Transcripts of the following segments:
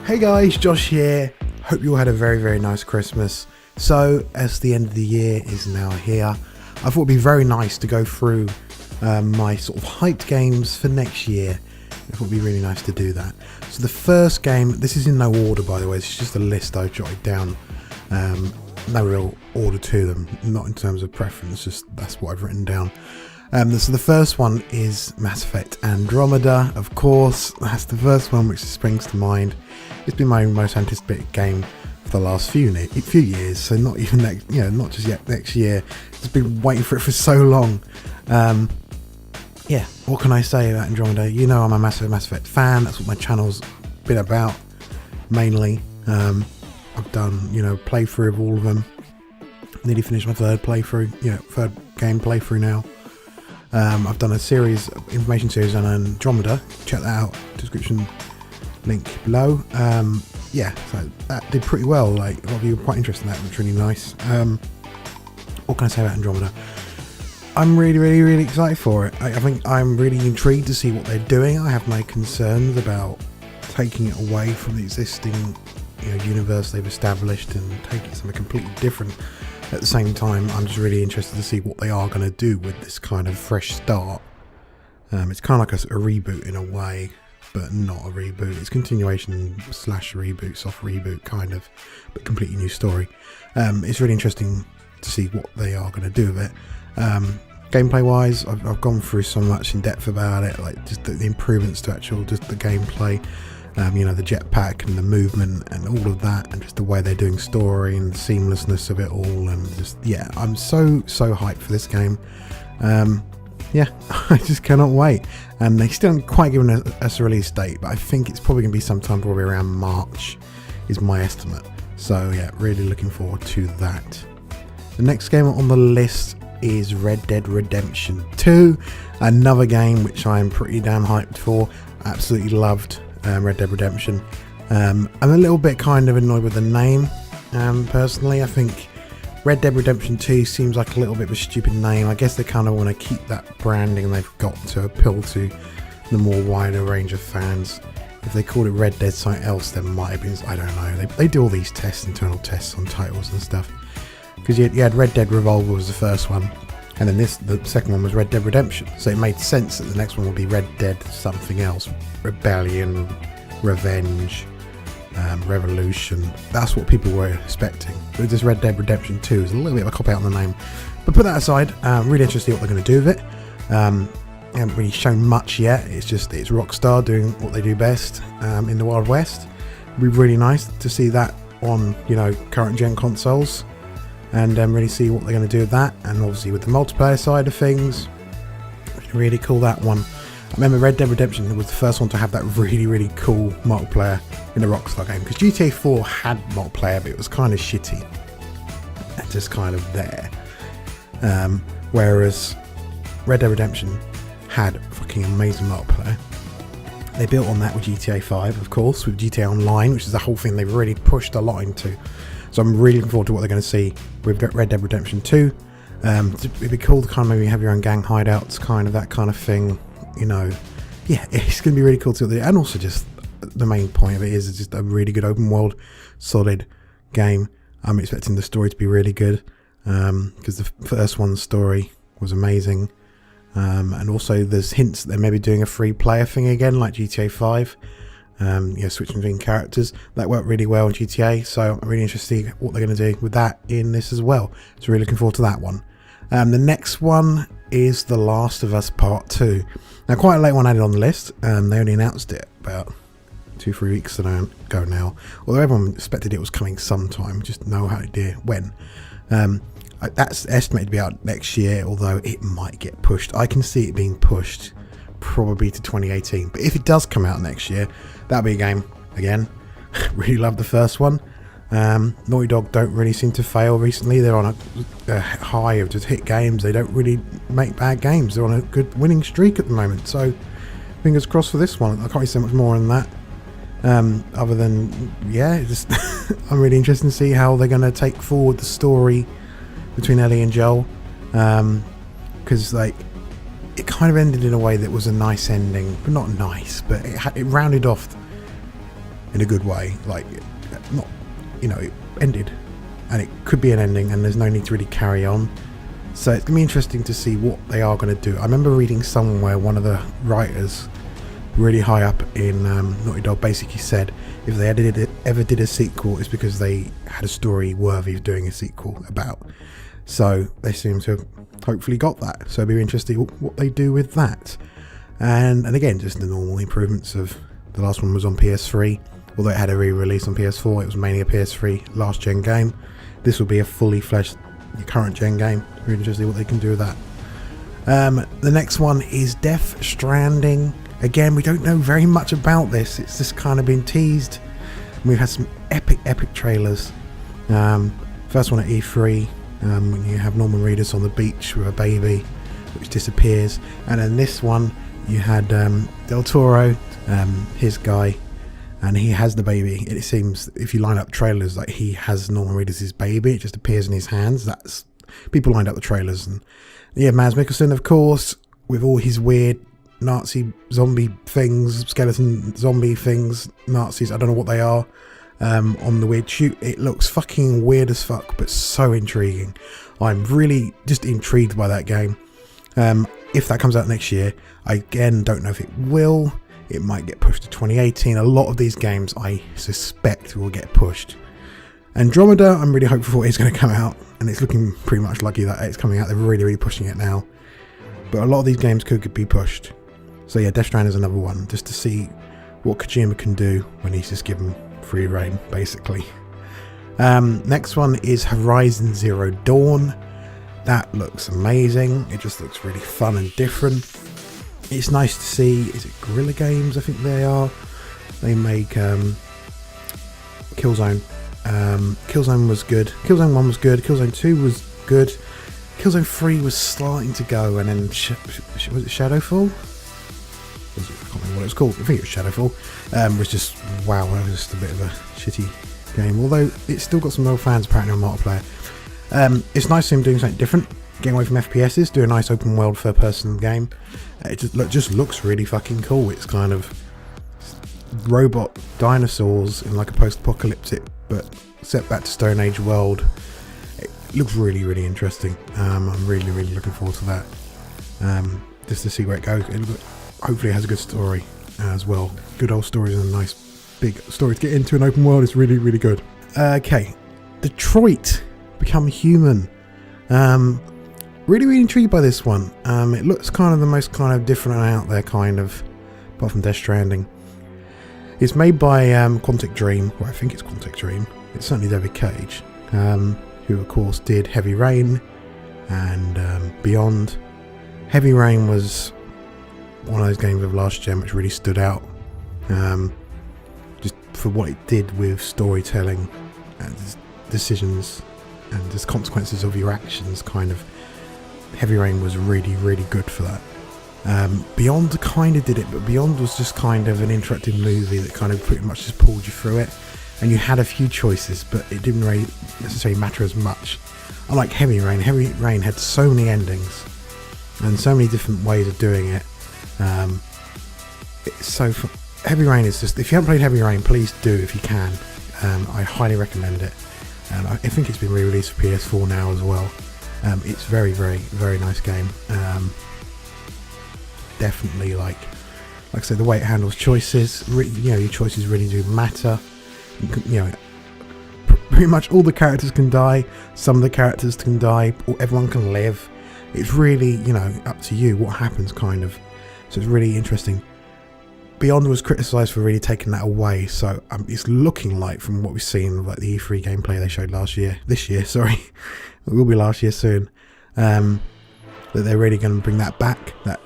Hey guys, Josh here. Hope you all had a very nice Christmas. So, as the end of the year is now here, I thought it'd be very nice to go through my sort of hyped games for next year. I thought it'd be really nice to do that. So the first game, this is in no order by the way, it's just a list I've jotted down. No real order to them, not in terms of preference, just that's what I've written down. So the first one is Mass Effect Andromeda, of course. That's the first one which springs to mind. It's been my most anticipated game for the last few years, so not even next, not just yet next year. It's been waiting for it for so long. Yeah, what can I say about Andromeda? You know I'm a massive Mass Effect fan. That's what my channel's been about, mainly. I've done, playthrough of all of them. Nearly finished my third playthrough, third game playthrough now. I've done a information series on Andromeda. Check that out. Description link below. Yeah, so that did pretty well. Like, a lot of you were quite interested in that, which was really nice. What can I say about Andromeda? I'm really excited for it. I think I'm really intrigued to see what they're doing. I have my concerns about taking it away from the existing universe they've established and taking something completely different. At the same time, I'm just really interested to see what they are going to do with this kind of fresh start. It's kind of like a reboot in a way, but not a reboot. It's continuation / reboot, soft reboot kind of, but completely new story. It's really interesting to see what they are going to do with it. Gameplay wise, I've gone through so much in depth about it, like just the improvements to just the gameplay. The jetpack and the movement and all of that, and just the way they're doing story and the seamlessness of it all, and just, yeah, I'm so hyped for this game. Yeah, I just cannot wait. And they still haven't quite given us a release date, but I think it's probably going to be sometime probably around March is my estimate. So yeah, really looking forward to that. The next game on the list is Red Dead Redemption 2, another game which I'm pretty damn hyped for. Absolutely loved Red Dead Redemption. I'm a little bit kind of annoyed with the name, personally. I think Red Dead Redemption 2 seems like a little bit of a stupid name. I guess they kind of want to keep that branding they've got to appeal to the more wider range of fans. If they called it Red Dead something else, there might have been, I don't know. They do all these tests, internal tests on titles and stuff. Because you had Red Dead Revolver was the first one, and then the second one was Red Dead Redemption. So it made sense that the next one would be Red Dead something else. Rebellion, Revenge, Revolution. That's what people were expecting. But this Red Dead Redemption 2 is a little bit of a cop out on the name. But put that aside, really interested to see what they're going to do with it. They haven't really shown much yet. It's Rockstar doing what they do best in the Wild West. It'd be really nice to see that on current gen consoles, and really see what they're going to do with that. And obviously with the multiplayer side of things, really cool, that one. I remember Red Dead Redemption was the first one to have that really cool multiplayer in a Rockstar game, because GTA 4 had multiplayer, but it was kind of shitty and just kind of there. Whereas Red Dead Redemption had fucking amazing multiplayer. They built on that with GTA 5, of course, with GTA Online, which is the whole thing they've really pushed a lot into. So I'm really looking forward to what they're going to see with Red Dead Redemption 2. It'd be cool to kind of maybe have your own gang hideouts, kind of that kind of thing. Yeah, it's going to be really cool to do. And also just the main point of it is it's just a really good open world, solid game. I'm expecting the story to be really good, because the first one's story was amazing. And also there's hints that they may be doing a free player thing again, like GTA 5. Switching between characters. That worked really well in GTA, so I'm really interested to see what they're going to do with that in this as well. So really looking forward to that one. The next one is The Last of Us Part 2. Now, quite a late one added on the list. They only announced it about 2-3 weeks ago now. Although everyone expected it was coming sometime, just no idea when. That's estimated to be out next year, although it might get pushed. I can see it being pushed probably to 2018. But if it does come out next year, that'll be a game again. Really love the first one. Naughty Dog don't really seem to fail recently. They're on a high of just hit games. They don't really make bad games. They're on a good winning streak at the moment. So fingers crossed for this one. I can't really say much more than that. Other than, yeah, just I'm really interested to see how they're going to take forward the story between Ellie and Joel. Because it kind of ended in a way that was a nice ending, but not nice, but it rounded off in a good way. Like, not, it ended, and it could be an ending, and there's no need to really carry on. So it's gonna be interesting to see what they are going to do. I remember reading somewhere one of the writers really high up in Naughty Dog basically said if they ever did a sequel, it's because they had a story worthy of doing a sequel about. So they seem to have hopefully got that. So it'll be interesting what they do with that. And again, just the normal improvements of the last one was on PS3. Although it had a re-release on PS4, it was mainly a PS3 last gen game. This will be a fully fledged current gen game. Really interesting what they can do with that. The next one is Death Stranding. Again, we don't know very much about this. It's just kind of been teased. We've had some epic trailers. First one at E3, when you have Norman Reedus on the beach with a baby which disappears, and then this one you had Del Toro, his guy, and he has the baby. It seems if you line up trailers, like he has Norman Reedus' baby, it just appears in his hands. That's people lined up the trailers, and yeah, Mads Mikkelsen, of course, with all his weird Nazi zombie things, skeleton zombie things, Nazis, I don't know what they are, on the weird shoot. It looks fucking weird as fuck, but so intriguing. I'm really just intrigued by that game. If that comes out next year, I again don't know if it will. It might get pushed to 2018. A lot of these games I suspect will get pushed. Andromeda, I'm really hopeful it's going to come out, and it's looking pretty much lucky that it's coming out. They're really pushing it now, but a lot of these games could be pushed. So yeah, Death Stranding is another one, just to see what Kojima can do when he's just given free reign, basically. Next one is Horizon Zero Dawn. That looks amazing. It just looks really fun and different. It's nice to see. Is it Guerrilla Games? I think they are. They make Killzone. Killzone was good. Killzone 1 was good. Killzone 2 was good. Killzone 3 was starting to go, and then was it Shadowfall? I can't remember what it was called. I think it was Shadowfall. Was just wow. It was just a bit of a shitty game. Although it's still got some loyal fans apparently on multiplayer. It's nice to see him doing something different, getting away from FPSs, do a nice open world third person game. It just looks really fucking cool. It's kind of robot dinosaurs in like a post-apocalyptic but set back to Stone Age world. It looks really interesting. I'm really looking forward to that. Just to see where it goes. Hopefully it has a good story as well. Good old stories and a nice big story to get into an open world. It's really good. Okay, Detroit Become Human. Really intrigued by this one. It looks kind of the most kind of different and out there kind of, apart from Death Stranding. It's made by Quantic Dream, or I think it's Quantic Dream. It's certainly David Cage, who of course did Heavy Rain and Beyond. Heavy Rain was one of those games of last gen which really stood out, just for what it did with storytelling and decisions and just consequences of your actions. Kind of Heavy Rain was really good for that. Beyond kind of did it, but Beyond was just kind of an interactive movie that kind of pretty much just pulled you through it, and you had a few choices, but it didn't really necessarily matter as much. Unlike Heavy Rain had so many endings and so many different ways of doing it. Heavy Rain is just, if you haven't played Heavy Rain, please do if you can. I highly recommend it, and I think it's been re-released for PS4 now as well. It's very nice game. Definitely, like I said, the way it handles choices, your choices really do matter. Pretty much all the characters can die, some of the characters can die, or everyone can live. It's really, up to you what happens, kind of. So it's really interesting. Beyond was criticised for really taking that away, so it's looking like, from what we've seen, like the E3 gameplay they showed this year, sorry, it will be last year soon, that they're really going to bring that back, that,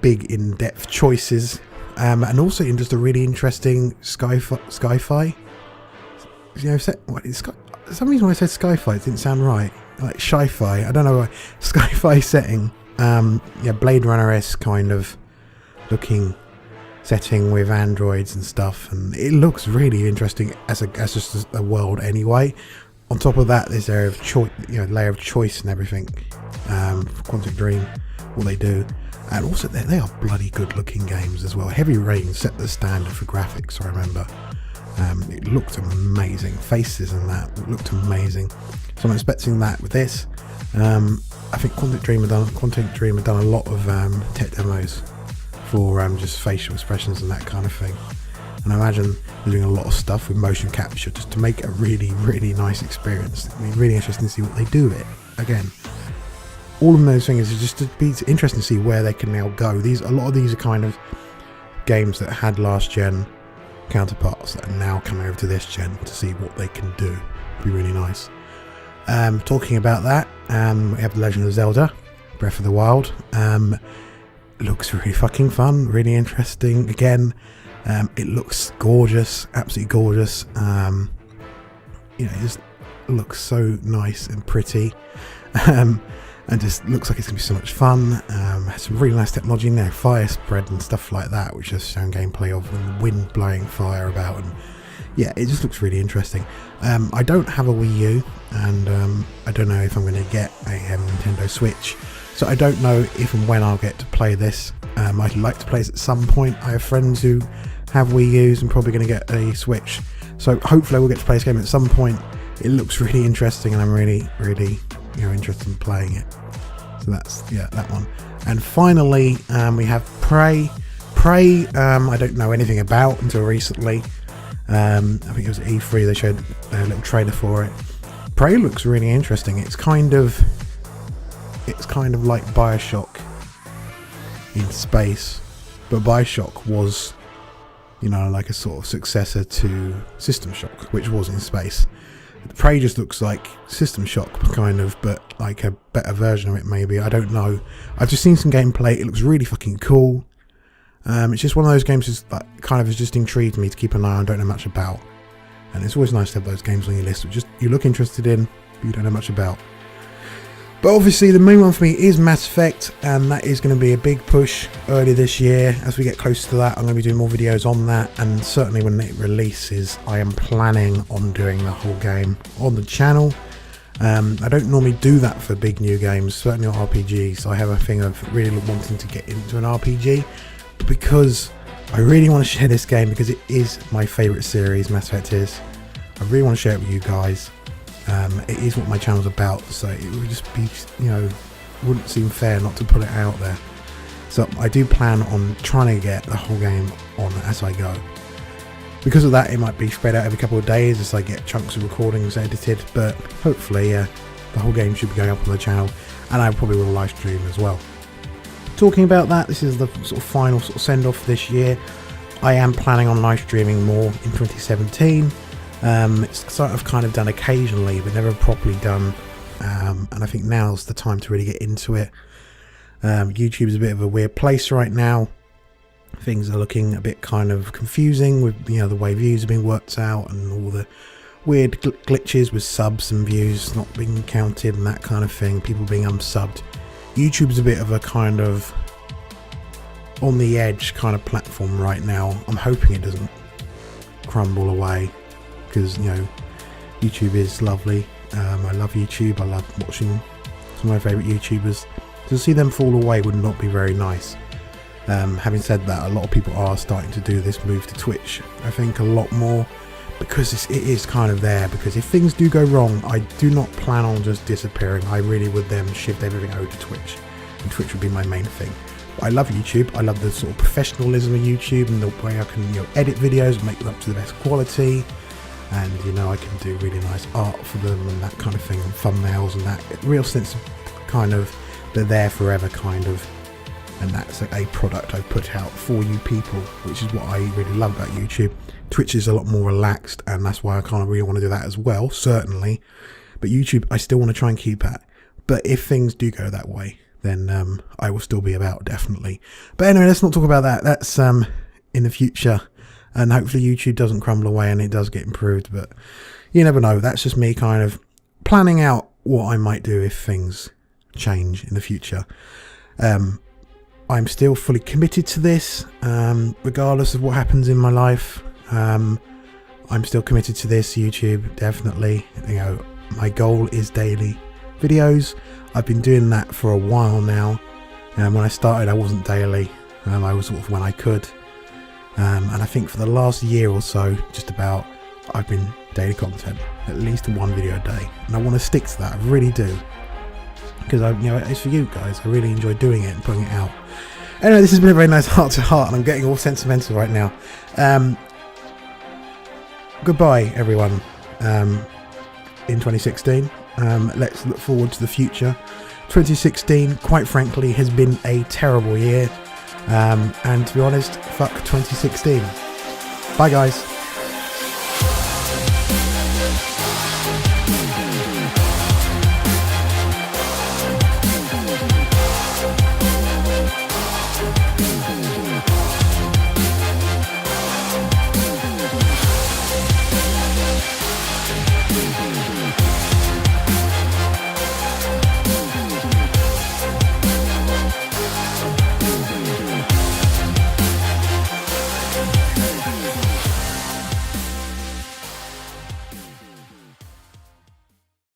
big in-depth choices, and also in just a really interesting sci-fi, for some reason when I said sci-fi it didn't sound right, like sci-fi, I don't know why, sci-fi setting, Blade Runner-esque kind of looking setting with androids and stuff, and it looks really interesting as just a world anyway. On top of that, this area of choice, layer of choice and everything, for Quantic Dream, what they do, and also they are bloody good looking games as well. Heavy Rain set the standard for graphics, I remember. It looked amazing, faces and that, it looked amazing. So I'm expecting that with this. I think Quantic Dream have done a lot of tech demos for just facial expressions and that kind of thing. And I imagine they're doing a lot of stuff with motion capture just to make a really, really nice experience. I mean, really interesting to see what they do with it. Again, all of those things is just to be interesting to see where they can now go. A lot of these are kind of games that had last gen counterparts that are now coming over to this gen to see what they can do. It'd be really nice. Talking about that, we have The Legend of Zelda Breath of the Wild. Looks really fucking fun, really interesting. Again, it looks gorgeous, absolutely gorgeous. It just looks so nice and pretty. And just looks like it's going to be so much fun. Has some really nice technology in there, fire spread and stuff like that, which has shown gameplay of, and wind blowing fire about, and yeah, it just looks really interesting. I don't have a Wii U, and I don't know if I'm going to get a Nintendo Switch, so I don't know if and when I'll get to play this. I'd like to play this at some point. I have friends who have Wii U's and probably going to get a Switch, so hopefully we'll get to play this game at some point. It looks really interesting, and I'm really, really interested in playing it. So that's that one. And finally, we have Prey. I don't know anything about until recently. I think it was E3, they showed a little trailer for it. Prey looks really interesting. It's kind of like Bioshock in space, but Bioshock was like a sort of successor to System Shock, which was in space. Prey just looks like System Shock, kind of, but like a better version of it, maybe. I don't know. I've just seen some gameplay. It looks really fucking cool. It's just one of those games that kind of has just intrigued me to keep an eye on. Don't know much about, and it's always nice to have those games on your list which you look interested in, but you don't know much about. But obviously the main one for me is Mass Effect, and that is going to be a big push early this year. As we get closer to that, I'm going to be doing more videos on that, and certainly when it releases, I am planning on doing the whole game on the channel. I don't normally do that for big new games, certainly not RPGs. I have a thing of really wanting to get into an RPG, but because I really want to share this game, because it is my favourite series, Mass Effect is, I really want to share it with you guys. It is what my channel's about, so it would just be, wouldn't seem fair not to put it out there. So I do plan on trying to get the whole game on as I go. Because of that, it might be spread out every couple of days as I get chunks of recordings edited, but hopefully the whole game should be going up on the channel, and I probably will live stream as well. Talking about that, this is the sort of final send-off this year. I am planning on live streaming more in 2017. It's sort of kind of done occasionally, but never properly done, and I think now's the time to really get into it. YouTube's a bit of a weird place right now. Things are looking a bit kind of confusing with the way views are being worked out, and all the weird glitches with subs and views not being counted and that kind of thing, people being unsubbed. YouTube's a bit of a kind of on the edge kind of platform right now. I'm hoping it doesn't crumble away, because YouTube is lovely. I love YouTube. I love watching some of my favourite YouTubers. To see them fall away would not be very nice. Having said that, a lot of people are starting to do this move to Twitch, I think, a lot more, because it is kind of there. Because if things do go wrong, I do not plan on just disappearing. I really would then shift everything over to Twitch, and Twitch would be my main thing. But I love YouTube. I love the sort of professionalism of YouTube, and the way I can edit videos and make them up to the best quality. And I can do really nice art for them and that kind of thing, and thumbnails and that real sense of kind of they're there forever kind of, and that's a product I put out for you people, which is what I really love about YouTube. Twitch is a lot more relaxed, and that's why I kind of really want to do that as well, certainly. But YouTube I still want to try and keep at. But if things do go that way, then I will still be about, definitely. But anyway, let's not talk about that. That's in the future. And hopefully YouTube doesn't crumble away and it does get improved, but you never know. That's just me kind of planning out what I might do if things change in the future. I'm still fully committed to this, regardless of what happens in my life. I'm still committed to this, YouTube, definitely. My goal is daily videos. I've been doing that for a while now. When I started, I wasn't daily. I was sort of when I could. And I think for the last year or so, just about, I've been daily content, at least one video a day, and I want to stick to that. I really do, because it's for you guys. I really enjoy doing it and putting it out. Anyway, this has been a very nice heart to heart, and I'm getting all sentimental right now. Goodbye, everyone. In 2016, let's look forward to the future. 2016, quite frankly, has been a terrible year, and to be honest, fuck 2016. Bye, guys.